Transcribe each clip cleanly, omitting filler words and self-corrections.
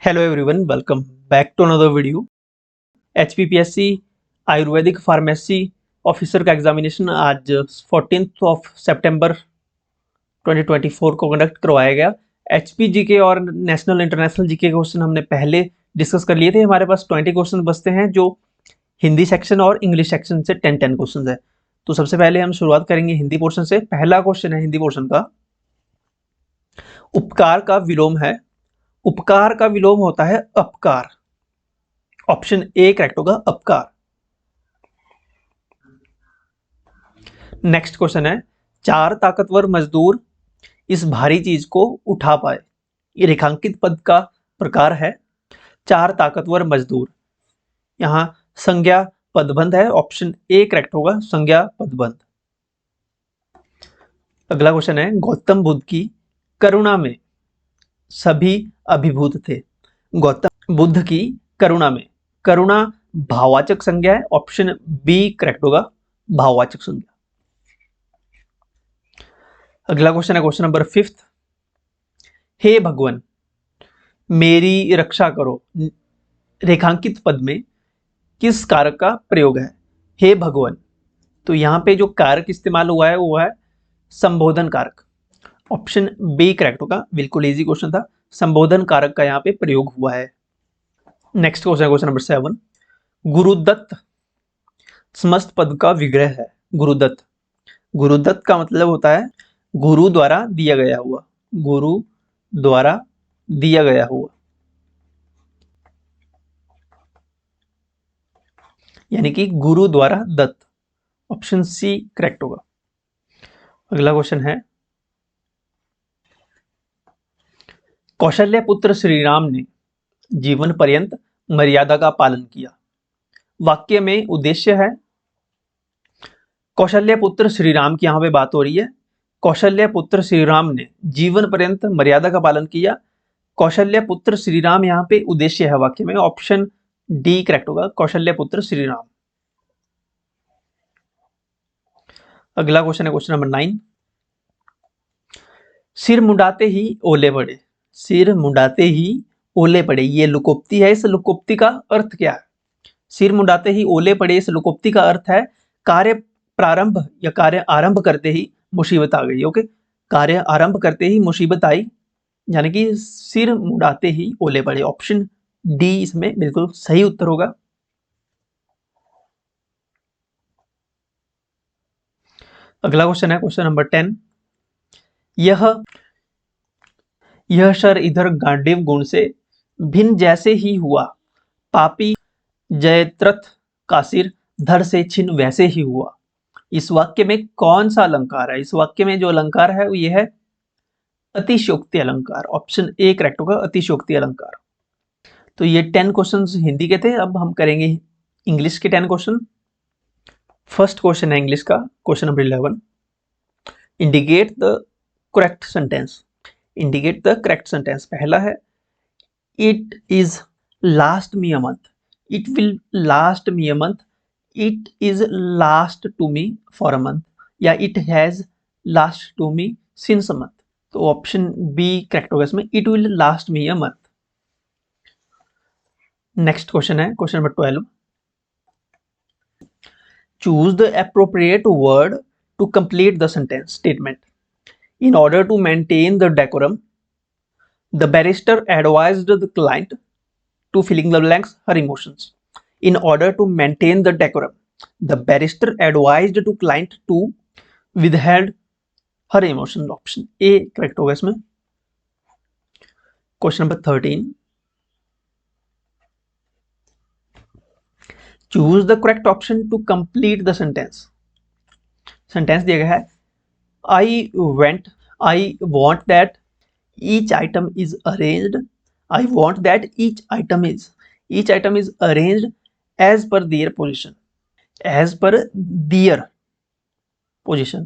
Hello everyone, welcome back to another video. HPPSC Ayurvedic pharmacy officer का examination आज 14 सितंबर 2024 को कंडक्ट करवाया गया। एचपी जीके और नेशनल इंटरनेशनल जीके के क्वेश्चन हमने पहले डिस्कस कर लिए थे। हमारे पास 20 क्वेश्चन बचते हैं जो हिंदी सेक्शन और इंग्लिश सेक्शन से 10 क्वेश्चन है। तो सबसे पहले हम शुरुआत करेंगे हिंदी पोर्शन से। पहला क्वेश्चन है हिंदी पोर्शन का, उपकार का विलोम है। उपकार का विलोम होता है अपकार। ऑप्शन ए करेक्ट होगा, अपकार। नेक्स्ट क्वेश्चन है, चार ताकतवर मजदूर इस भारी चीज को उठा पाए। ये रेखांकित पद का प्रकार है। चार ताकतवर मजदूर, यहां संज्ञा पदबंध है। ऑप्शन ए करेक्ट होगा, संज्ञा पदबंध। अगला क्वेश्चन है, गौतम बुद्ध की करुणा में सभी अभिभूत थे। गौतम बुद्ध की करुणा में, करुणा भाववाचक संज्ञा है। ऑप्शन बी करेक्ट होगा, भाववाचक संज्ञा। अगला क्वेश्चन है क्वेश्चन नंबर 5। हे भगवान मेरी रक्षा करो, रेखांकित पद में किस कारक का प्रयोग है? हे भगवान, तो यहां पे जो कारक इस्तेमाल हुआ है वो है संबोधन कारक। ऑप्शन बी करेक्ट होगा, बिल्कुल इजी क्वेश्चन था। संबोधन कारक का यहाँ पे प्रयोग हुआ है। नेक्स्ट क्वेश्चन है क्वेश्चन नंबर 7। गुरुदत्त समस्त पद का विग्रह है। गुरुदत्त, गुरुदत्त का मतलब होता है गुरु द्वारा दिया गया हुआ, गुरु द्वारा दिया गया हुआ, यानी कि गुरु द्वारा दत्त। ऑप्शन सी करेक्ट होगा। अगला क्वेश्चन है, कौशल्य पुत्र श्री राम ने जीवन पर्यंत मर्यादा का पालन किया। वाक्य में उद्देश्य है। कौशल्य पुत्र श्री राम की यहां पे बात हो रही है। कौशल्य पुत्र श्री राम ने जीवन पर्यंत मर्यादा का पालन किया। कौशल्य पुत्र श्री राम यहाँ पे उद्देश्य है वाक्य में। ऑप्शन डी करेक्ट होगा, कौशल्य पुत्र श्री राम। अगला क्वेश्चन है क्वेश्चन नंबर 9। सिर मुंडाते ही ओले पड़े। सिर मुंडाते ही ओले पड़े, ये लुकोक्ति है। इस लुकोक्ति का अर्थ क्या है? सिर मुंडाते ही ओले पड़े, इस लुकोक्ति का अर्थ है कार्य प्रारंभ या कार्य आरंभ करते ही मुसीबत आ गई। ओके, कार्य आरंभ करते ही मुसीबत आई, यानी कि सिर मुंडाते ही ओले पड़े। ऑप्शन डी इसमें बिल्कुल सही उत्तर होगा। अगला क्वेश्चन है क्वेश्चन नंबर 10। यह शर इधर गांडीव गुण से भिन्न जैसे ही हुआ, पापी जयत्रथ का सिर धड़ से छिन्न वैसे ही हुआ। इस वाक्य में कौन सा अलंकार है? इस वाक्य में जो अलंकार है वो ये है अतिशयोक्ति अलंकार। ऑप्शन ए करेक्ट होगा, अतिशयोक्ति अलंकार। तो ये 10 क्वेश्चंस हिंदी के थे। अब हम करेंगे इंग्लिश के 10 क्वेश्चन। फर्स्ट क्वेश्चन है इंग्लिश का, question number 11। Indicate the correct sentence. Indicate the correct sentence. पहला है, it is last me a month, it will last me a month, it is last to me for a month, या it has last to me since a month. तो option B correct होगा इसमें, it will last me a month. Next question है question number 12। Choose the appropriate word to complete the sentence statement. In order to maintain the decorum, the barrister advised the client to filling the blanks her emotions. In order to maintain the decorum, the barrister advised to client to withhold her emotions. Option A correct होगा इसमें। Question number 13. Choose the correct option to complete the sentence. Sentence दिया गया है, I want that each item is arranged. I want that each item is arranged as per their position. As per their position.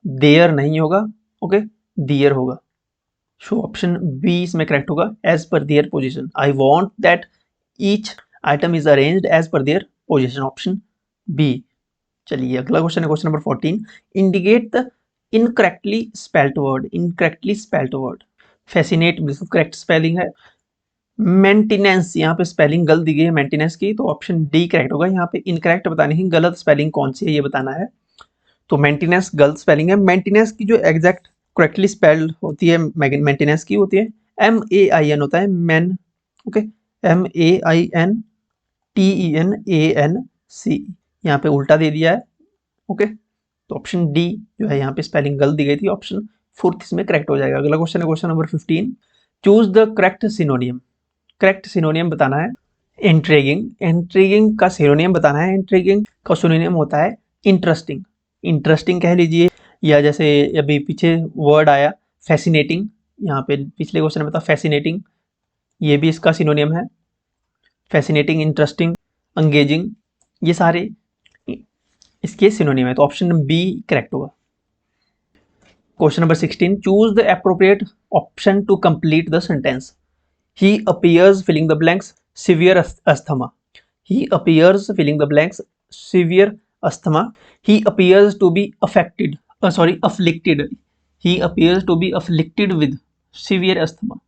Their नहीं होगा, okay, their होगा। So option B इसमें correct होगा, as per their position. I want that each item is arranged as per their position. Option B. चलिए अगला question है question number 14। Indicate the incorrectly spelled word. Incorrectly spelled word, fascinate बिल्कुल correct spelling है। Maintenance, यहाँ पे spelling गलत दी गई है मेंटेनेंस की, तो ऑप्शन डी करेक्ट होगा। यहाँ पे इनकरेक्ट बतानी है, गलत स्पेलिंग कौन सी है ये बताना है। तो मेंटेनेंस गलत स्पेलिंग है। मेंटेनेंस की जो एग्जैक्ट करेक्टली स्पेल्ड होती है मेंटेनेंस की होती है MAIN होता है मैन, ओके, MAINTENANC, यहाँ पे उल्टा दे दिया है, ओके। तो ऑप्शन डी जो है यहाँ पे स्पेलिंग गलत दी गई थी, ऑप्शन फोर्थ इसमें करेक्ट हो जाएगा। अगला क्वेश्चन है question number 15, choose the correct सिनोनियम। Correct सिनोनियम बताना है। इंट्रिगिंग, इंट्रिगिंग का सिनोनियम बताना है। इंट्रिगिंग का सिनोनियम होता है इंटरेस्टिंग, इंटरेस्टिंग कह लीजिए, या जैसे अभी पीछे वर्ड आया फैसिनेटिंग, यहाँ पे पिछले क्वेश्चन में था फैसिनेटिंग, ये भी इसका सिनोनियम है। फैसिनेटिंग, इंटरेस्टिंग, एंगेजिंग, ये सारे इसके सिनोनिम है, तो ऑप्शन बी करेक्ट होगा। Question number 16, choose the appropriate option to complete the sentence. He appears filling the blanks severe asthma. He appears filling the blanks severe asthma. He appears to be afflicted. He appears to be afflicted with severe asthma.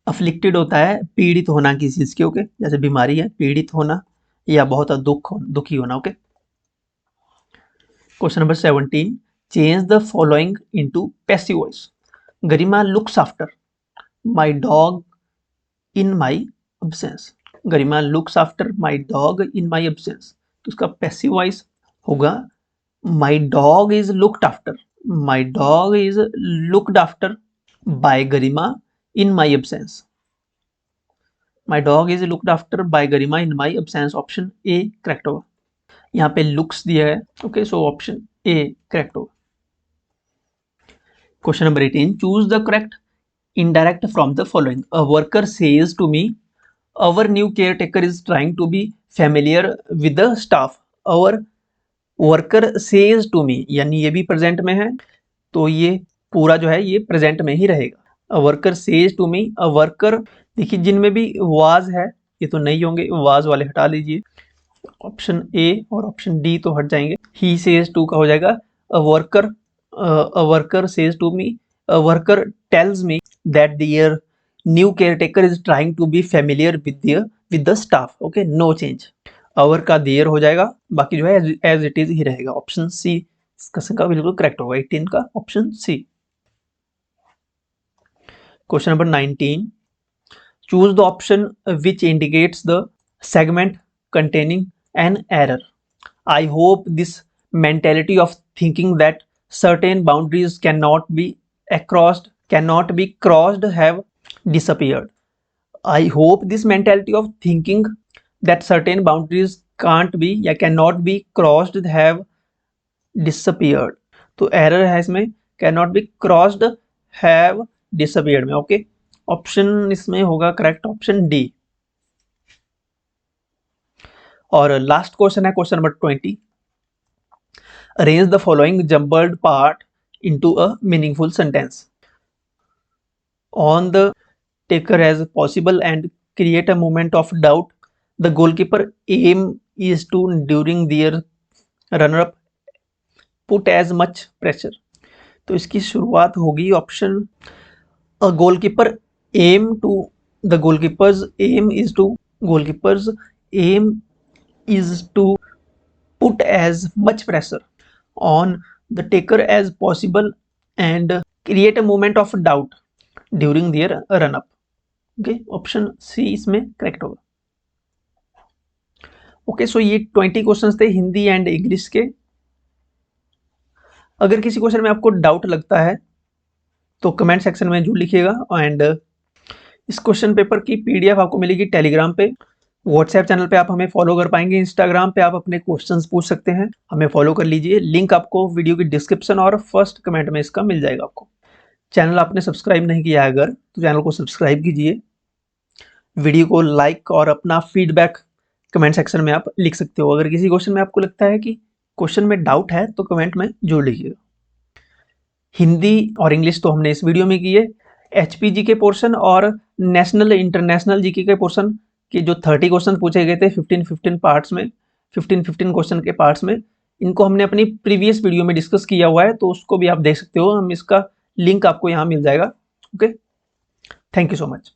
Afflicted होता है पीड़ित होना किसी चीज के, okay, जैसे बीमारी है, पीड़ित होना या बहुत दुखी होना, okay. Question number 17, change the following into passive voice. Garima looks after my dog in my absence. Garima looks after my dog in my absence, तो उसका पैसिव वॉइस होगा my dog is looked after, my dog is looked after bye Garima in my absence. My dog is looked after bye Garima in my absence, option A correct होगा। यहाँ पे looks दिया है, okay, so option A correct होगा। Question number 18, choose the correct indirect from the following. A worker says to me, our new caretaker is trying to be familiar with the staff. Our worker says to me, यानी ये भी present में है, तो ये पूरा जो है ये प्रेजेंट में ही रहेगा। A worker says to me, a worker, देखिए जिनमें भी was है ये तो नहीं होंगे, was वाले हटा लीजिए, ऑप्शन ए और ऑप्शन डी तो हट जाएंगे। He says to का हो जाएगा a worker says to me, a worker tells me that their new caretaker is trying to be familiar with the staff, okay, no change। our का their हो जाएगा, बाकी जो है as it is ही रहेगा। ऑप्शन सी इसका बिल्कुल correct होगा, 18 का option C. Question number 19, choose the option which indicates the segment containing an error. I hope this mentality of thinking that certain boundaries cannot be crossed have disappeared. I hope this mentality of thinking that certain boundaries can't be या cannot be crossed have disappeared, तो error है इसमें cannot be crossed have disappeared में, okay. Option इसमें होगा correct option D. और last question है question number 20, arrange the following jumbled part into a meaningful sentence. On the taker as possible and create a moment of doubt. The goalkeeper aim is to during their runner up put as much pressure. तो इसकी शुरुआत होगी option a goalkeeper aim to the goalkeeper's aim is to put as much pressure on the taker as possible and create a moment of doubt during their run up, okay, option C इसमें correct होगा। Okay, सो ये 20 questions थे Hindi and English के। अगर किसी question में आपको doubt लगता है तो कमेंट सेक्शन में जरूर लिखिएगा। एंड इस क्वेश्चन पेपर की पीडीएफ आपको मिलेगी टेलीग्राम पे, व्हाट्सएप चैनल पे आप हमें फॉलो कर पाएंगे, इंस्टाग्राम पे आप अपने क्वेश्चंस पूछ सकते हैं, हमें फॉलो कर लीजिए। लिंक आपको वीडियो की डिस्क्रिप्शन और फर्स्ट कमेंट में इसका मिल जाएगा आपको। चैनल आपने सब्सक्राइब नहीं किया है अगर, तो चैनल को सब्सक्राइब कीजिए, वीडियो को लाइक और अपना फीडबैक कमेंट सेक्शन में आप लिख सकते हो। अगर किसी क्वेश्चन में आपको लगता है कि क्वेश्चन में डाउट है तो कमेंट में जरूर लिखिएगा। हिंदी और इंग्लिश तो हमने इस वीडियो में की है। एचपीजी के पोर्शन और नेशनल इंटरनेशनल जीके के पोर्शन के जो 30 क्वेश्चन पूछे गए थे 15 पार्ट्स में, 15 क्वेश्चन के पार्ट्स में, इनको हमने अपनी प्रीवियस वीडियो में डिस्कस किया हुआ है, तो उसको भी आप देख सकते हो। हम इसका लिंक आपको यहाँ मिल जाएगा, okay. Thank you so much.